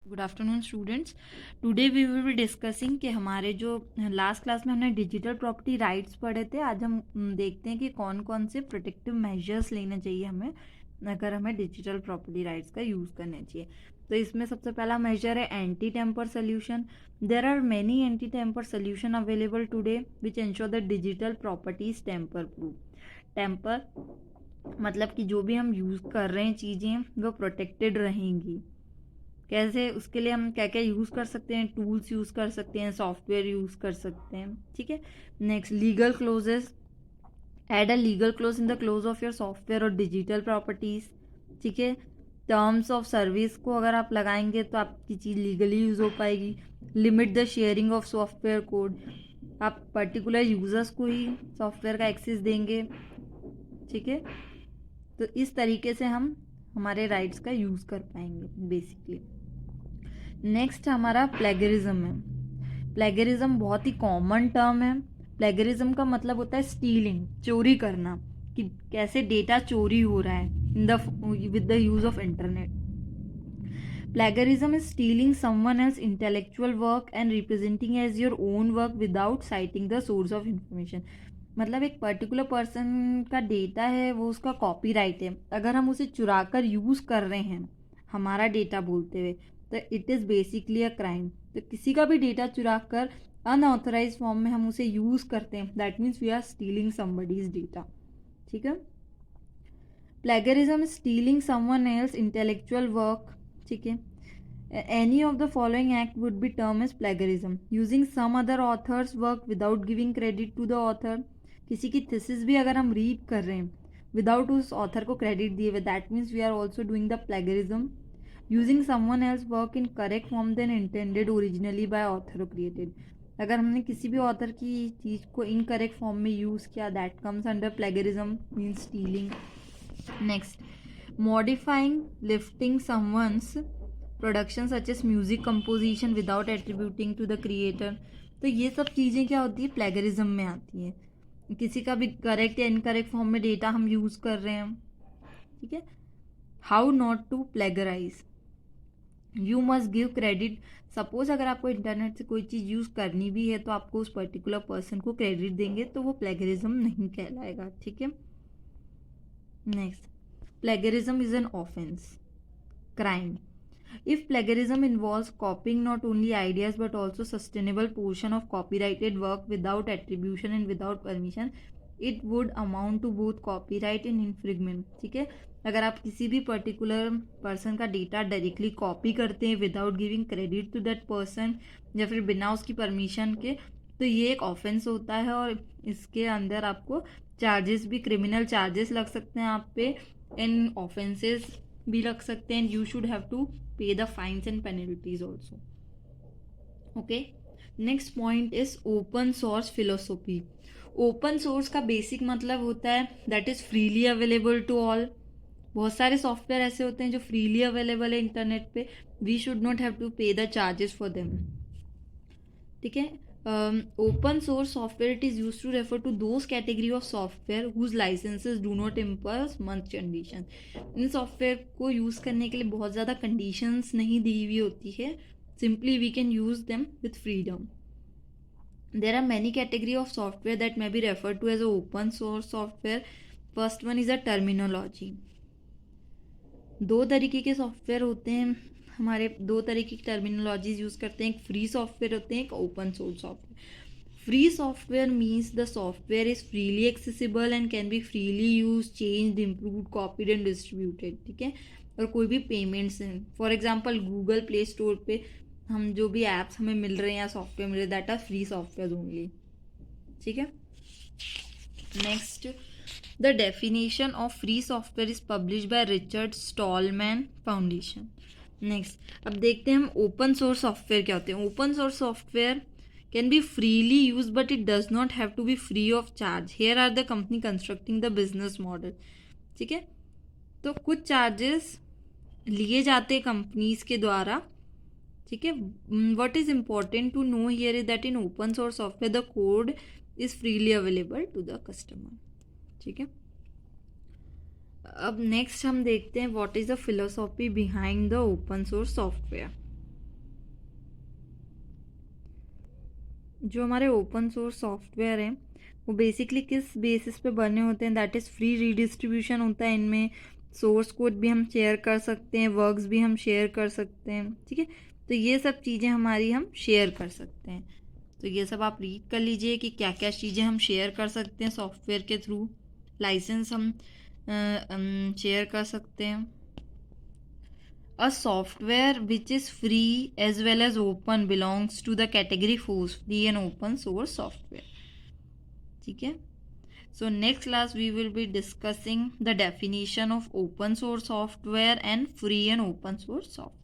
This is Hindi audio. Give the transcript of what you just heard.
Good afternoon students. Today we will be discussing कि हमारे जो लास्ट क्लास में हमने डिजिटल प्रॉपर्टी राइट्स पढ़े थे, आज हम देखते हैं कि कौन कौन से प्रोटेक्टिव मेजर्स लेने चाहिए हमें अगर हमें डिजिटल प्रॉपर्टी राइट्स का यूज़ करना चाहिए। तो इसमें सबसे पहला मेजर है anti tamper solution. There are many anti tamper solution available today which ensure the digital properties tamper proof. Tamper मतलब कि जो भी हम यूज़ कर रहे हैं चीज़ें वो प्रोटेक्टेड रहेंगी। कैसे, उसके लिए हम क्या क्या यूज़ कर सकते हैं, टूल्स यूज़ कर सकते हैं, सॉफ्टवेयर यूज़ कर सकते हैं। ठीक है। Next, legal clauses. Add a legal clause in the clause of your software और डिजिटल प्रॉपर्टीज। ठीक है। टर्म्स ऑफ सर्विस को अगर आप लगाएंगे तो आपकी चीज़ लीगली यूज़ हो पाएगी। Limit the sharing of software code. आप पर्टिकुलर यूजर्स को ही सॉफ्टवेयर का एक्सेस देंगे। ठीक है। तो इस तरीके से हम हमारे राइट्स का यूज़ कर पाएंगे बेसिकली। नेक्स्ट हमारा प्लेगरिज्म है। प्लेगरिज्म बहुत ही कॉमन टर्म है। प्लेगरिज्म का मतलब होता है स्टीलिंग, चोरी करना, कि कैसे डेटा चोरी हो रहा है in the with the use of internet. Plagiarism is stealing someone else intellectual work and representing as your own work without citing the source of information. मतलब एक पर्टिकुलर पर्सन का डेटा है, वो उसका कॉपीराइट है, अगर हम उसे चुरा कर यूज़ कर रहे हैं हमारा डेटा बोलते हुए, तो it is basically a crime. तो किसी का भी डेटा चुरा कर अनऑथराइज फॉर्म में हम उसे यूज़ करते हैं, that means we are stealing somebody's data. ठीक है। Plagiarism is stealing someone else intellectual work. ठीक है। Any of the following act would be termed as plagiarism. Using some other author's work without giving credit to the author. किसी की थीसिस भी अगर हम रीड कर रहे हैं विदाउट उस ऑथर को क्रेडिट दिए हुए, that means we are also doing the plagiarism. Using someone else work in correct form then intended originally by author created. अगर हमने किसी भी ऑथर की चीज़ को इनकरेक्ट फॉर्म में यूज़ किया, that comes under plagiarism, means stealing. Next, modifying, lifting someone's production such as music composition without attributing to the creator. तो ये सब चीज़ें क्या होती है, प्लेगरिज्म में आती है। किसी का भी करेक्ट या इनकरेक्ट फॉर्म में डेटा हम यूज़ कर रहे हैं। ठीक है। How not to plagiarize, you must give credit. Suppose अगर आपको इंटरनेट से कोई चीज़ यूज़ करनी भी है तो आपको उस पर्टिकुलर पर्सन को क्रेडिट देंगे तो वो प्लेगरिज्म नहीं कहलाएगा। ठीक है। Next, plagiarism is an offence, crime. If plagiarism involves copying not only ideas but also sustainable portion of copyrighted work without attribution and without permission, it would amount to both copyright and infringement. ठीक है। अगर आप किसी भी पर्टिकुलर पर्सन का डेटा डायरेक्टली कॉपी करते हैं without giving credit to that person या फिर बिना उसकी परमिशन के, तो ये एक ऑफेंस होता है और इसके अंदर आपको चार्जेस भी, क्रिमिनल चार्जेस लग सकते हैं आप पे, एंड ऑफेंसेस भी लग सकते हैं, you should have to pay the fines and penalties also. Okay. Next point is open source philosophy. Open source का बेसिक मतलब होता है that is freely available to all. बहुत सारे सॉफ्टवेयर ऐसे होते हैं जो फ्रीली अवेलेबल है इंटरनेट पे, we should not have to pay the charges for them. ठीक है। Open source software, it is use to refer to those category of software whose licenses do not impose much condition. इन सॉफ्टवेयर को यूज़ करने के लिए बहुत ज़्यादा कंडीशंस नहीं दी हुई होती है, simply we can use them with freedom. There are many category of software that may be refer to as open source software. First one is a terminology. दो तरीके के सॉफ्टवेयर होते हैं हमारे, दो तरीके की टर्मिनोलॉजीज यूज़ करते हैं, एक फ्री सॉफ्टवेयर होते हैं, एक open source software. Free software means the software is freely accessible and can be freely use, change, improve, copied and distributed. ठीक है। और कोई भी पेमेंट्स हैं, for example Google play store पे हम जो भी ऐप्स हमें मिल रहे हैं या सॉफ्टवेयर मिल रहे हैं, that are free software only. ठीक है। Next, the definition of free software is published by Richard Stallman Foundation. Next, अब देखते हैं हम ओपन सोर्स सॉफ्टवेयर क्या होते हैं। Open source software can be freely use but it does not have to be free of charge. Here are the company constructing the business model. ठीक है। तो कुछ चार्जेस लिए जाते हैं कंपनीज के द्वारा। ठीक है। What is important to know here is that in open source software the code is freely available to the customer. ठीक है। अब नेक्स्ट हम देखते हैं what is the philosophy behind the open source software. जो हमारे ओपन सोर्स सॉफ्टवेयर हैं वो बेसिकली किस बेसिस पे बने होते हैं, दैट इज़ फ्री रीडिस्ट्रीब्यूशन होता है इनमें, सोर्स कोड भी हम शेयर कर सकते हैं, वर्क्स भी हम शेयर कर सकते हैं, ठीक है। तो ये सब चीज़ें हमारी हम शेयर कर सकते हैं। तो ये सब आप रीड कर लीजिए कि क्या क्या चीज़ें हम शेयर कर सकते हैं सॉफ्टवेयर के थ्रू। लाइसेंस हम शेयर कर सकते हैं। A software which is free as well as open belongs to the category FOSS, free and open source software. ठीक है. So next class we will be discussing the definition of open source software and free and open source software.